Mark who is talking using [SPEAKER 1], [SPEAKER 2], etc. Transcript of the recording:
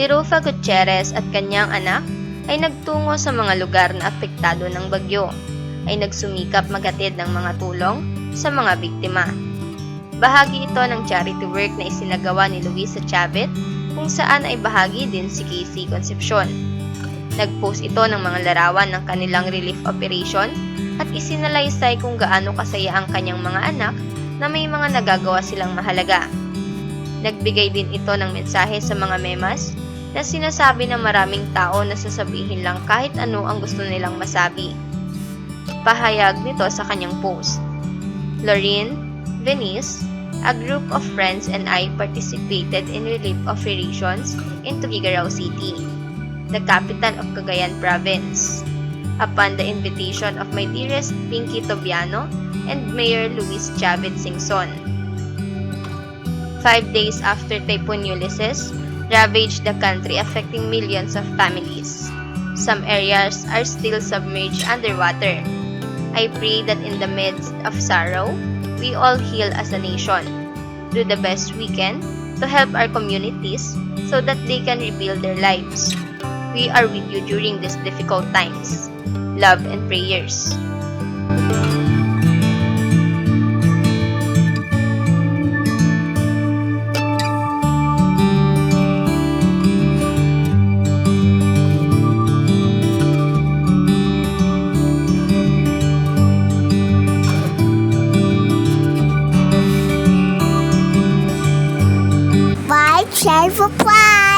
[SPEAKER 1] Rufa Gutierrez at kanyang anak ay nagtungo sa mga lugar na apektado ng bagyo, ay nagsumikap maghatid ng mga tulong sa mga biktima. Bahagi ito ng charity work na isinagawa ni Luisa Chavit, kung saan ay bahagi din si Casey Concepcion. Nagpost ito ng mga larawan ng kanilang relief operation at isinalaysay kung gaano kasaya ang kanyang mga anak na may mga nagagawa silang mahalaga. Nagbigay din ito ng mensahe sa mga memas na sinasabi ng maraming tao na sasabihin lang kahit ano ang gusto nilang masabi. Pahayag nito sa kanyang post. Lorraine, Venice, a group of friends and I participated in relief operations in Tuguegarao City, the capital of Cagayan Province, upon the invitation of my dearest Pinky Tobiano and Mayor Luis Chavit Singson. 5 days after Typhoon Ulysses ravaged the country, affecting millions of families. Some areas are still submerged underwater. I pray that in the midst of sorrow, we all heal as a nation. Do the best we can to help our communities so that they can rebuild their lives. We are with you during these difficult times. Love and prayers.
[SPEAKER 2] Share for fun.